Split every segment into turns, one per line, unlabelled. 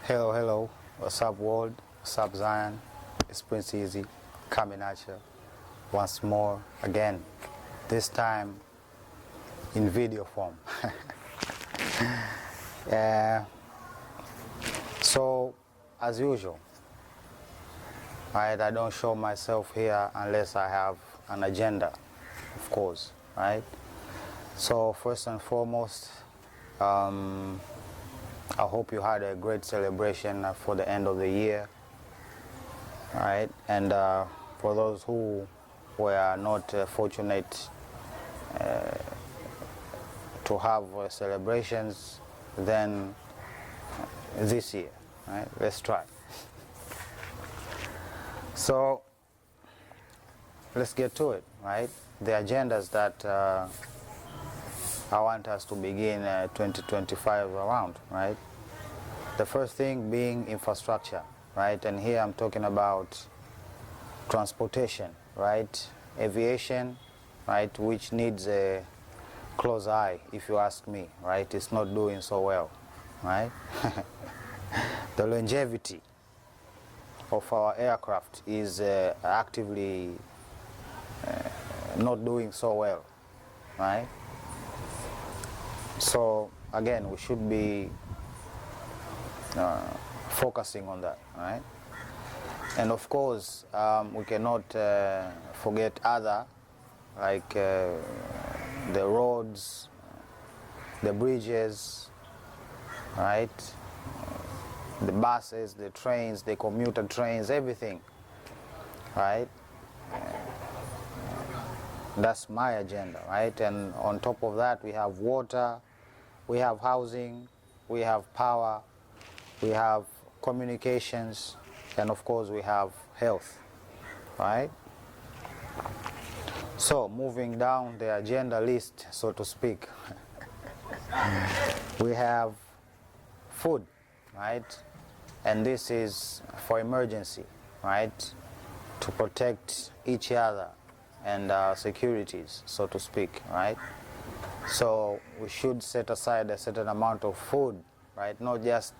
Hello, hello. What's up, world? What's up, Zion? It's Prince Easy coming at you once more again. This time in video form. So, as usual, right? I don't show myself here unless I have an agenda, of course, right? So, first and foremost, I hope you had a great celebration for the end of the year, right? And for those who were not fortunate to have celebrations, then this year, right? Let's try. So let's get to it, right? The agendas that I want us to begin 2025 around, right? The first thing being infrastructure, right? And here I'm talking about transportation, right? Aviation, right? Which needs a close eye, if you ask me, right? It's not doing so well, right? The longevity of our aircraft is actively not doing so well, right? So again, we should be focusing on that, right? And of course, we cannot forget other, like the roads, the bridges, right? The buses, the trains, the commuter trains, everything, right? That's my agenda, right? And on top of that, we have water, we have housing, we have power, we have communications, and of course we have health, right? So moving down the agenda list, so to speak, we have food, right? And this is for emergency, right? To protect each other and securities, so to speak, right? So we should set aside a certain amount of food, right? Not just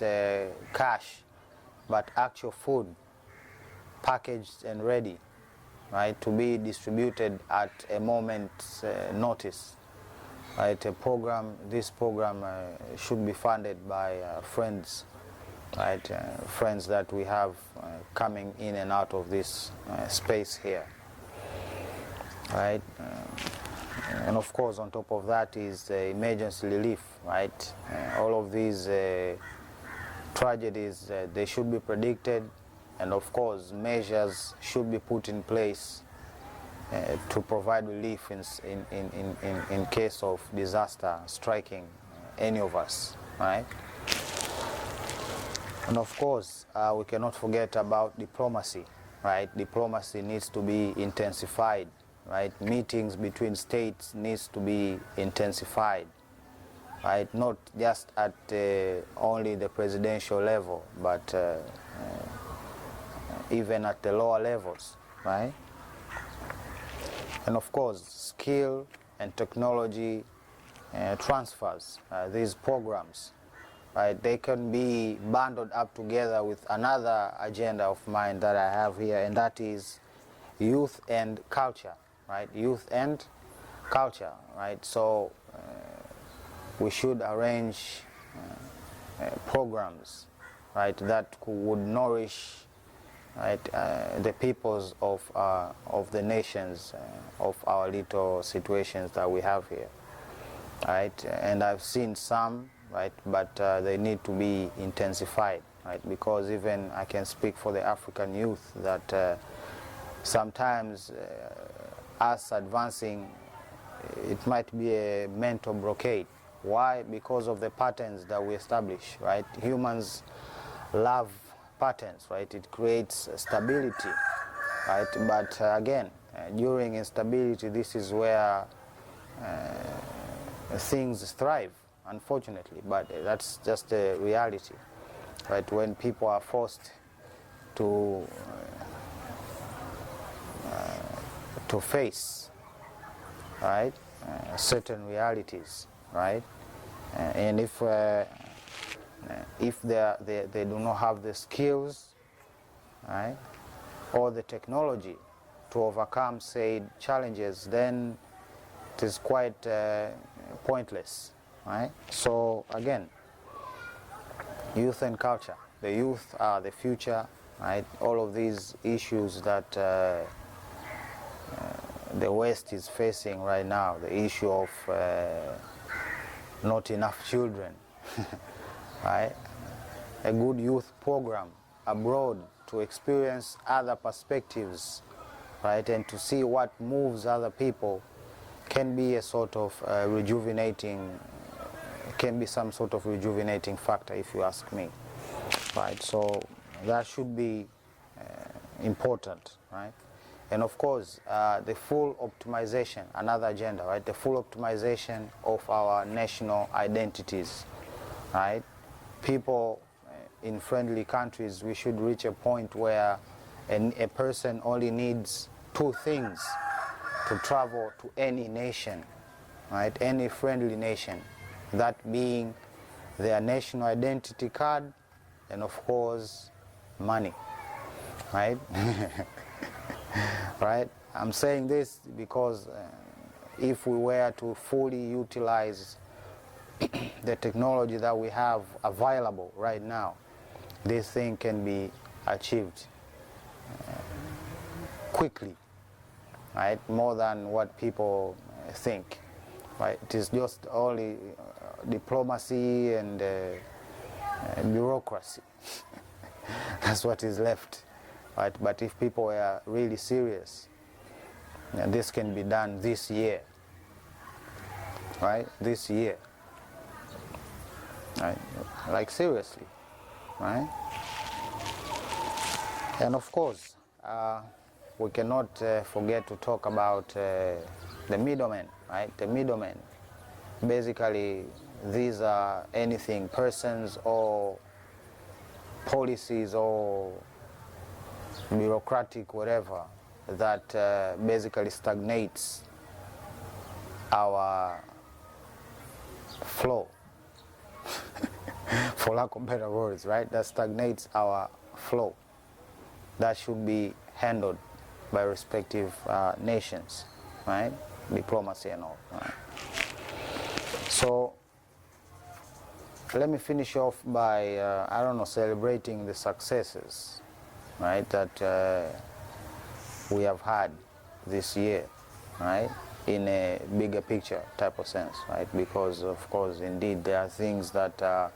cash, but actual food, packaged and ready, right? To be distributed at a moment's notice, right? This program should be funded by friends, right? Friends that we have coming in and out of this space here, right? And of course, on top of that is emergency relief, right? All of these tragedies, they should be predicted, and of course, measures should be put in place to provide relief in case of disaster striking any of us, right? And of course, we cannot forget about diplomacy, right? Diplomacy needs to be intensified, right? Meetings between states needs to be intensified, right? Not just at only the presidential level, but even at the lower levels, right? And of course, skill and technology transfers, these programs, right? They can be bundled up together with another agenda of mine that I have here, and that is youth and culture, right? Youth and culture, right? So we should arrange programs, right, that would nourish, right, the peoples of the nations of our little situations that we have here, right? And I've seen some, right, but they need to be intensified, right? Because even I can speak for the African youth that sometimes us advancing, it might be a mental blockade. Why? Because of the patterns that we establish, right? Humans love patterns, right? It creates stability, right? But again, during instability, this is where things thrive, unfortunately. But that's just a reality, right? When people are forced to face, right, certain realities, right? And if if they do not have the skills, right, or the technology to overcome said challenges, then it is quite pointless, right? So again, youth and culture. The youth are the future, right? All of these issues that the West is facing right now, the issue of not enough children, right? A good youth program abroad to experience other perspectives, right, and to see what moves other people can be a sort of rejuvenating, can be some sort of rejuvenating factor, if you ask me, right? So that should be important, right? And of course, the full optimization, another agenda, right? The full optimization of our national identities, right? People in friendly countries, we should reach a point where a person only needs two things to travel to any nation, right? Any friendly nation, that being their national identity card and of course money, right? Right? I'm saying this because if we were to fully utilize the technology that we have available right now, this thing can be achieved quickly, right? More than what people think, right? It is just only diplomacy and bureaucracy. That's what is left, right? But if people are really serious, this can be done this year, right? This year, right? Like seriously, right? And of course, we cannot forget to talk about the middlemen, right? The middlemen. Basically, these are anything, persons or policies or bureaucratic whatever that basically stagnates our flow, for lack of better words, right? That stagnates our flow. That should be handled by respective nations, right? Diplomacy and all, right? So let me finish off by, I don't know, celebrating the successes, right, that we have had this year, right, in a bigger picture type of sense, right? Because of course, indeed, there are things that are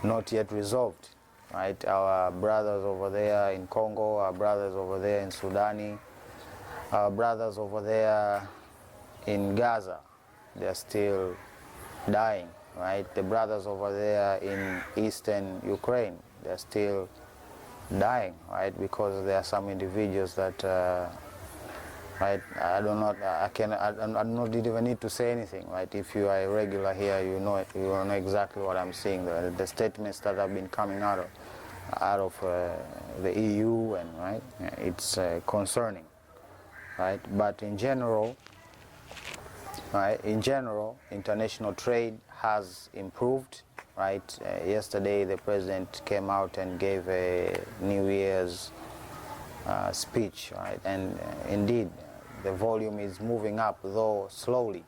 not yet resolved, right? Our brothers over there in Congo, our brothers over there in Sudan, our brothers over there in Gaza, they're still dying, right? The brothers over there in eastern Ukraine, they're still dying, right? Because there are some individuals that, right? I don't even need to say anything, right? If you are a regular here, you know exactly what I'm saying. The statements that have been coming out of the EU, and right, it's concerning, right? But in general, right? In general, international trade has improved, right? Yesterday, the president came out and gave a New Year's speech, right? And indeed, the volume is moving up, though slowly,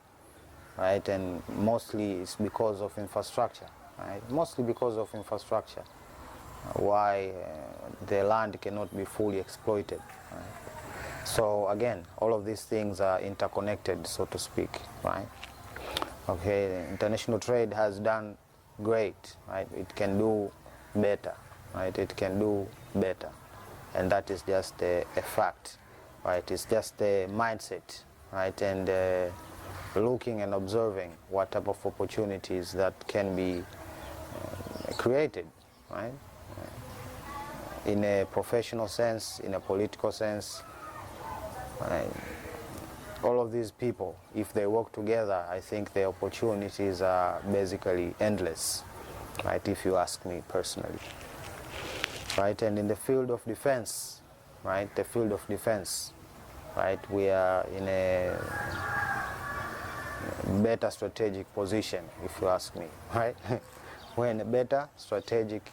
right? And mostly it's because of infrastructure, right? Mostly because of infrastructure. Why the land cannot be fully exploited, right? So again, all of these things are interconnected, so to speak, right? Okay, international trade has done great, right? It can do better, right? It can do better, and that is just a fact, right? It's just a mindset, right? And looking and observing what type of opportunities that can be created, right? In a professional sense, in a political sense. Right. All of these people, if they work together, I think the opportunities are basically endless, right, if you ask me personally. Right, and in the field of defense, right, the field of defense, right, we are in a better strategic position, if you ask me, right? we're in a better strategic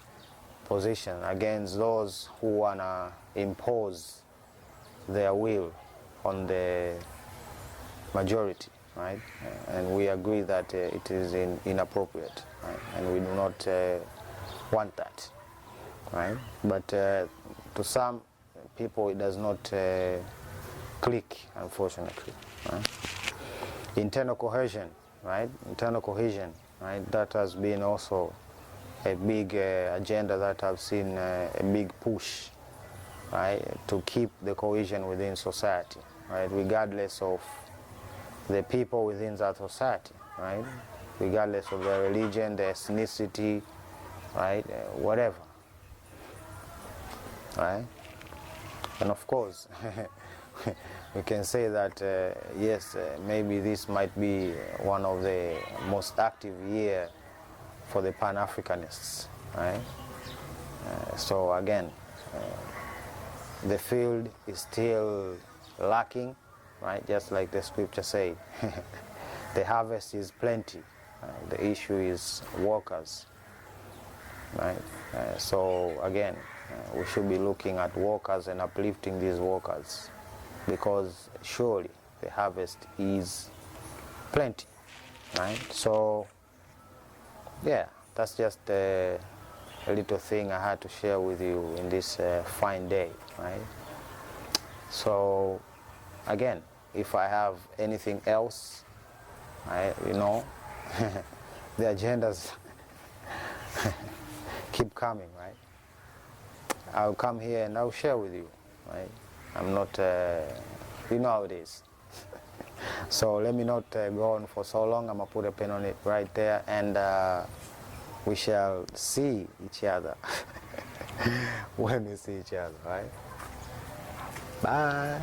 position against those who wanna impose their will on the majority, right? And we agree that it is inappropriate, right? And we do not want that, right? But to some people it does not click, unfortunately, right? Internal cohesion, right? Internal cohesion, right? That has been also a big agenda that I've seen a big push, right? To keep the cohesion within society, right? Regardless of the people within that society, right? Regardless of their religion, their ethnicity, right? Whatever, right? And of course, we can say that yes, maybe this might be one of the most active year for the Pan-Africanists, right? So again, the field is still lacking, right? Just like the scripture say, the harvest is plenty. The issue is workers, right? So again, we should be looking at workers and uplifting these workers, because surely the harvest is plenty, right? So yeah, that's just a little thing I had to share with you in this fine day, right? So again, if I have anything else, the agendas keep coming, right? I'll come here and I'll share with you, right? I'm not, you know how it is. So let me not go on for so long. I'm gonna put a pin on it right there, and we shall see each other when we see each other, right? Bye.